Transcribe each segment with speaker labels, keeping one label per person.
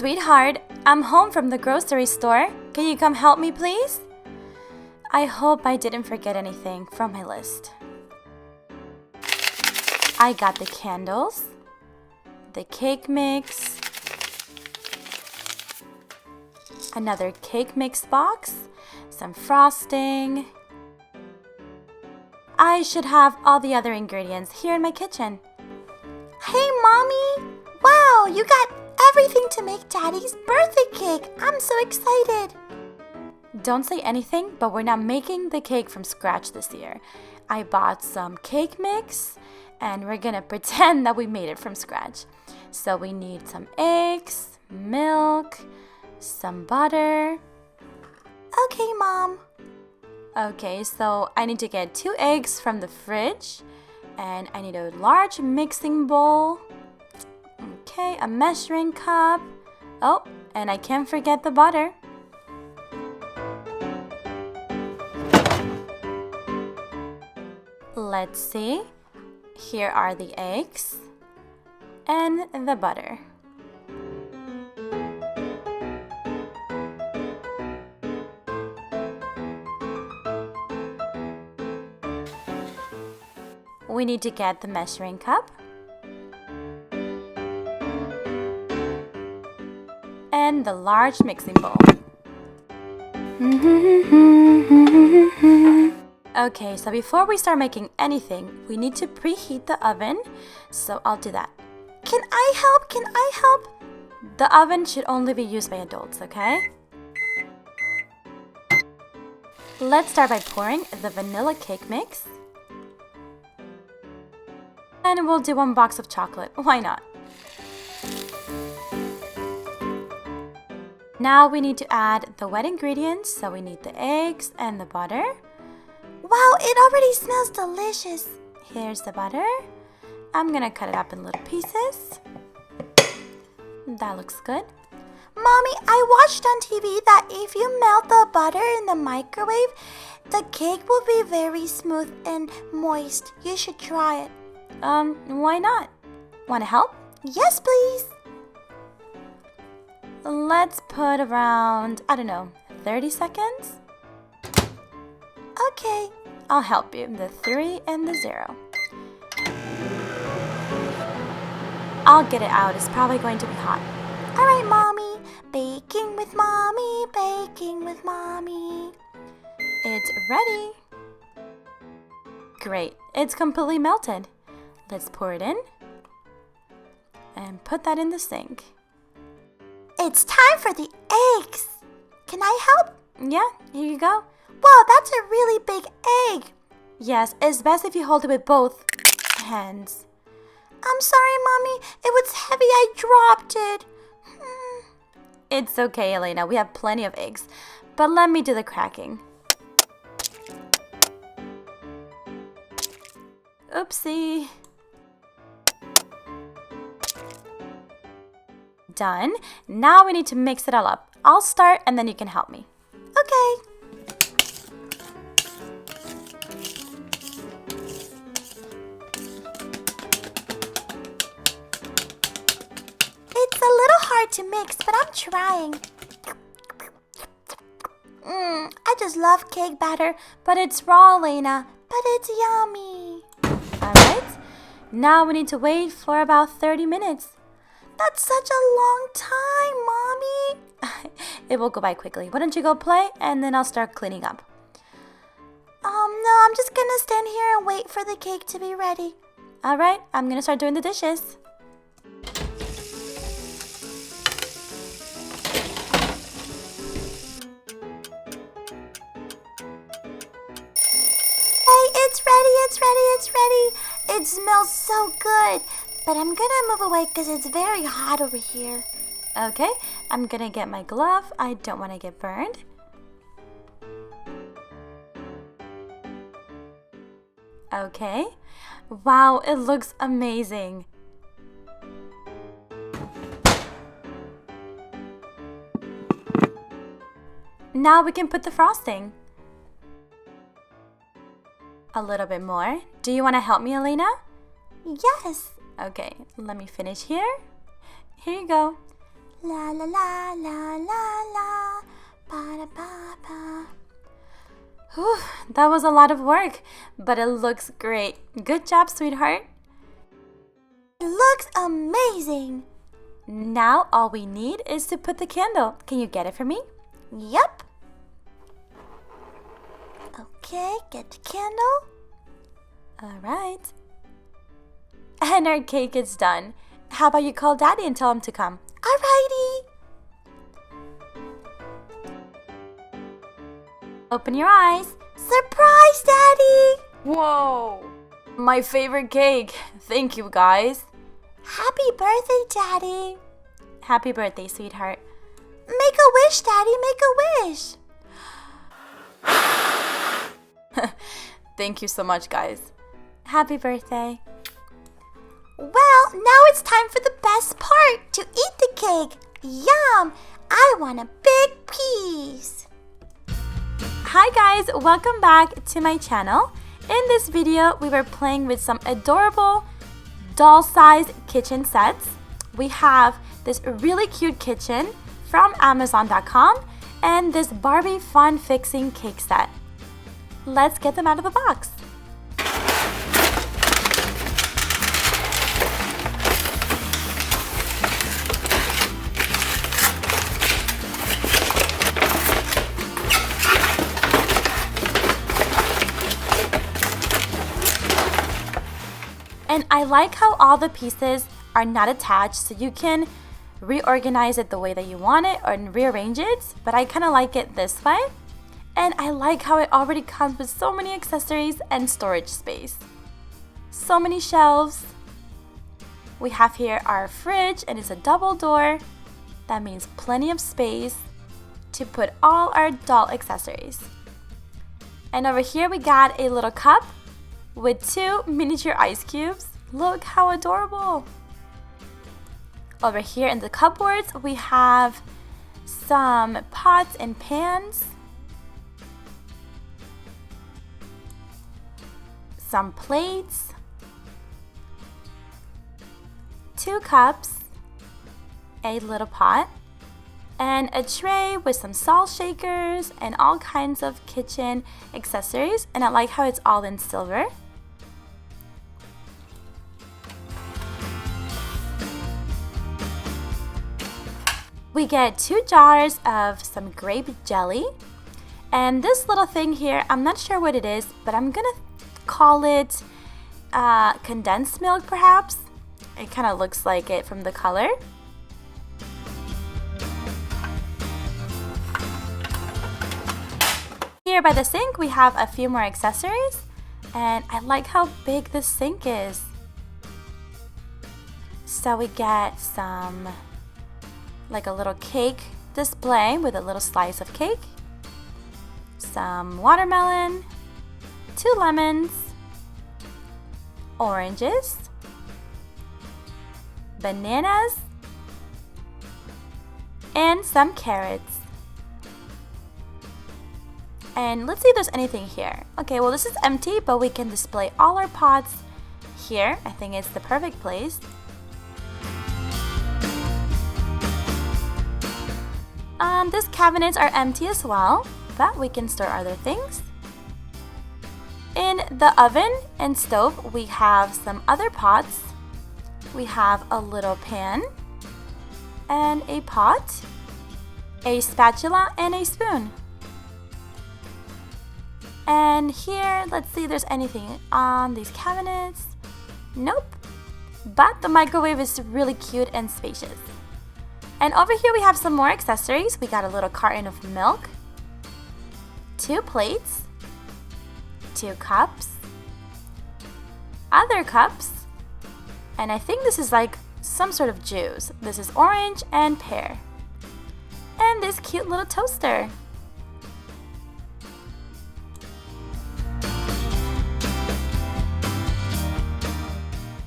Speaker 1: Sweetheart, I'm home from the grocery store. Can you come help me, please? I hope I didn't forget anything from my list. I got the candles, the cake mix, another cake mix box, some frosting. I should have all the other ingredients here in my kitchen.
Speaker 2: Hey, Mommy! Wow, you got everything to make Daddy's birthday cake. I'm so excited.
Speaker 1: Don't say anything, but we're not making the cake from scratch this year. I bought some cake mix, and we're gonna pretend that we made it from scratch. So we need some eggs, milk, some butter.
Speaker 2: Okay, Mom.
Speaker 1: Okay, so I need to get 2 eggs from the fridge, and I need a large mixing bowl. Okay, a measuring cup. Oh, and I can't forget the butter. Let's see. Here are the eggs and the butter. We need to get the measuring cup and the large mixing bowl. Okay, so before we start making anything, we need to preheat the oven, so I'll do that.
Speaker 2: Can I help? Can I help?
Speaker 1: The oven should only be used by adults, okay? Let's start by pouring the vanilla cake mix. And we'll do 1 box of chocolate. Why not? Now we need to add the wet ingredients, so we need the eggs and the butter.
Speaker 2: Wow, it already smells delicious.
Speaker 1: Here's the butter. I'm gonna cut it up in little pieces. That looks good.
Speaker 2: Mommy, I watched on TV that if you melt the butter in the microwave, the cake will be very smooth and moist. You should try it.
Speaker 1: Why not? Wanna help?
Speaker 2: Yes, please.
Speaker 1: Let's put around, 30 seconds?
Speaker 2: Okay.
Speaker 1: I'll help you. The 3 and the 0. I'll get it out. It's probably going to be hot.
Speaker 2: All right, Mommy. Baking with Mommy, baking with Mommy.
Speaker 1: It's ready. Great. It's completely melted. Let's pour it in and put that in the sink.
Speaker 2: It's time for the eggs. Can I help?
Speaker 1: Yeah, here you go.
Speaker 2: Wow, that's a really big egg.
Speaker 1: Yes, it's best if you hold it with both hands.
Speaker 2: I'm sorry, Mommy. It was heavy. I dropped it.
Speaker 1: It's okay, Elena. We have plenty of eggs. But let me do the cracking. Oopsie. Done. Now we need to mix it all up. I'll start and then you can help me.
Speaker 2: Okay. It's a little hard to mix, but I'm trying. I just love cake batter,
Speaker 1: but it's raw, Elena.
Speaker 2: But it's yummy.
Speaker 1: Alright. Now we need to wait for about 30 minutes.
Speaker 2: That's such a long time, Mommy.
Speaker 1: It will go by quickly. Why don't you go play and then I'll start cleaning up.
Speaker 2: No, I'm just gonna stand here and wait for the cake to be ready.
Speaker 1: Alright, I'm gonna start doing the dishes.
Speaker 2: Hey, it's ready, it's ready, it's ready. It smells so good. But I'm gonna move away because it's very hot over here.
Speaker 1: Okay, I'm gonna get my glove. I don't want to get burned. Okay. Wow, it looks amazing. Now we can put the frosting. A little bit more. Do you want to help me, Elena?
Speaker 2: Yes.
Speaker 1: Okay, let me finish here. Here you go.
Speaker 2: La la la la la la. Ba da ba ba.
Speaker 1: Whew, that was a lot of work, but it looks great. Good job, sweetheart.
Speaker 2: It looks amazing.
Speaker 1: Now all we need is to put the candle. Can you get it for me?
Speaker 2: Yep. Okay, get the candle.
Speaker 1: All right. And our cake is done. How about you call Daddy and tell him to come?
Speaker 2: Alrighty.
Speaker 1: Open your eyes.
Speaker 2: Surprise, Daddy.
Speaker 1: Whoa! My favorite cake. Thank you, guys.
Speaker 2: Happy birthday, Daddy.
Speaker 1: Happy birthday, sweetheart.
Speaker 2: Make a wish, Daddy. Make a wish.
Speaker 1: Thank you so much, guys. Happy birthday.
Speaker 2: Well, now it's time for the best part, to eat the cake. Yum! I want a big piece.
Speaker 1: Hi guys, welcome back to my channel. In this video, we were playing with some adorable doll-sized kitchen sets. We have this really cute kitchen from Amazon.com and this Barbie fun fixing cake set. Let's get them out of the box. And I like how all the pieces are not attached, so you can reorganize it the way that you want it or rearrange it, but I kind of like it this way. And I like how it already comes with so many accessories and storage space. So many shelves. We have here our fridge, and it's a double door. That means plenty of space to put all our doll accessories. And over here we got a little cup with 2 miniature ice cubes. Look how adorable. Over here in the cupboards, we have some pots and pans, some plates, 2 cups, a little pot, and a tray with some salt shakers and all kinds of kitchen accessories. And I like how it's all in silver. We get 2 jars of some grape jelly. And this little thing here, I'm not sure what it is, but I'm gonna call it condensed milk perhaps. It kind of looks like it from the color. Here by the sink, we have a few more accessories. And I like how big this sink is. So we get some, like a little cake display with a little slice of cake, some watermelon, 2 lemons, oranges, bananas, and some carrots. And let's see if there's anything here. Okay, well this is empty, but we can display all our pots here. I think it's the perfect place. These cabinets are empty as well, but we can store other things. In the oven and stove, we have some other pots. We have a little pan and a pot, a spatula, and a spoon. And here, let's see if there's anything on these cabinets. Nope. But the microwave is really cute and spacious. And over here we have some more accessories. We got a little carton of milk, 2 plates, 2 cups, other cups, and I think this is like some sort of juice. This is orange and pear. And this cute little toaster.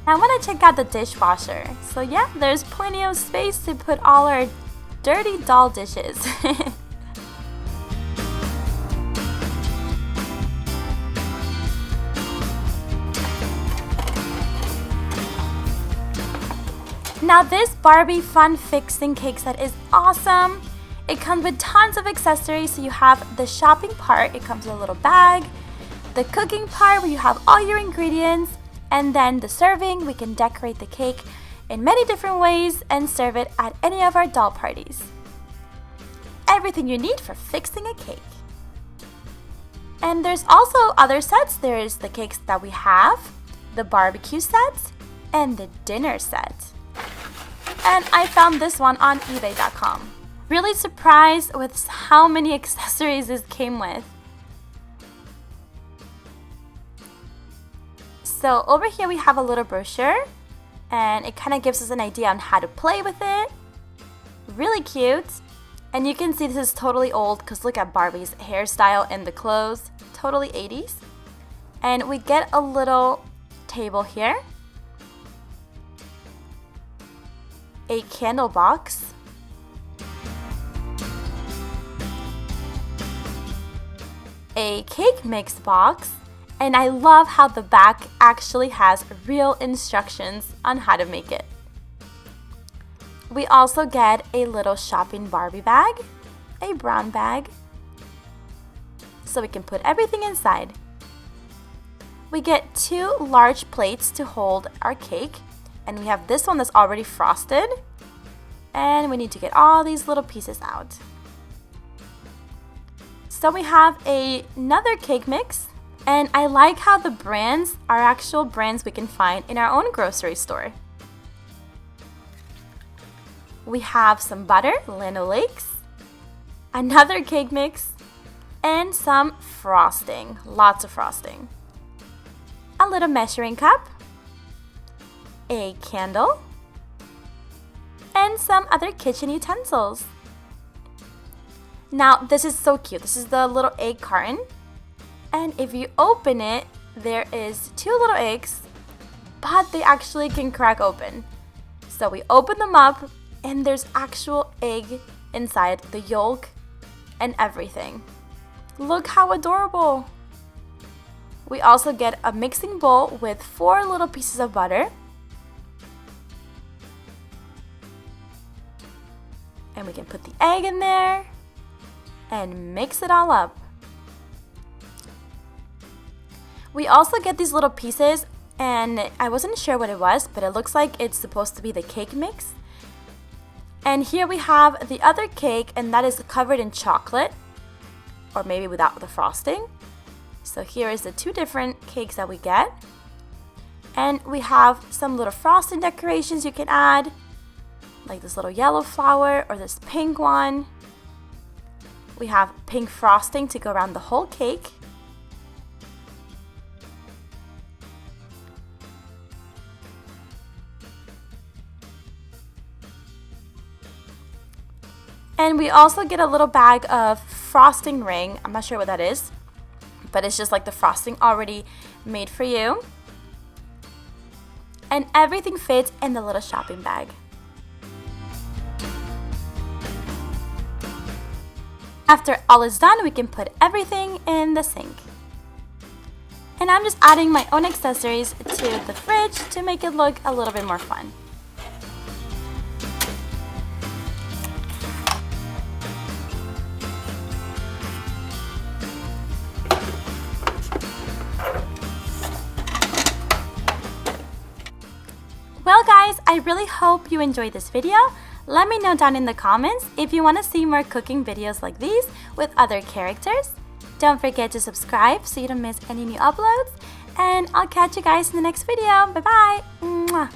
Speaker 1: I want to check out the dishwasher. So yeah, there's plenty of space to put all our dirty doll dishes. Now this Barbie fun fixing cake set is awesome. It comes with tons of accessories. So you have the shopping part, it comes with a little bag, the cooking part where you have all your ingredients, and then the serving. We can decorate the cake in many different ways and serve it at any of our doll parties. Everything you need for fixing a cake. And there's also other sets. There's the cakes that we have, the barbecue set, and the dinner set. And I found this one on eBay.com. Really surprised with how many accessories this came with. So over here we have a little brochure, and it kind of gives us an idea on how to play with it. Really cute. And you can see this is totally old because look at Barbie's hairstyle and the clothes. Totally 80s. And we get a little table here. A candle box. A cake mix box. And I love how the back actually has real instructions on how to make it. We also get a little shopping Barbie bag, a brown bag, so we can put everything inside. We get 2 large plates to hold our cake, and we have this one that's already frosted, and we need to get all these little pieces out. So we have another cake mix, and I like how the brands are actual brands we can find in our own grocery store. We have some butter, linolakes, another cake mix, and some frosting, lots of frosting. A little measuring cup, a candle, and some other kitchen utensils. Now this is so cute. This is the little egg carton, and if you open it, there is 2 little eggs, but they actually can crack open. So we open them up, and there's actual egg inside, the yolk and everything. Look how adorable. We also get a mixing bowl with 4 little pieces of butter. And we can put the egg in there and mix it all up. We also get these little pieces, and I wasn't sure what it was, but it looks like it's supposed to be the cake mix. And here we have the other cake, and that is covered in chocolate, or maybe without the frosting. So here is the 2 different cakes that we get. And we have some little frosting decorations you can add, like this little yellow flower or this pink one. We have pink frosting to go around the whole cake. And we also get a little bag of frosting ring. I'm not sure what that is, but it's just like the frosting already made for you. And everything fits in the little shopping bag. After all is done, we can put everything in the sink. And I'm just adding my own accessories to the fridge to make it look a little bit more fun. Well guys, I really hope you enjoyed this video. Let me know down in the comments if you want to see more cooking videos like these with other characters. Don't forget to subscribe so you don't miss any new uploads. And I'll catch you guys in the next video. Bye bye! Mwah.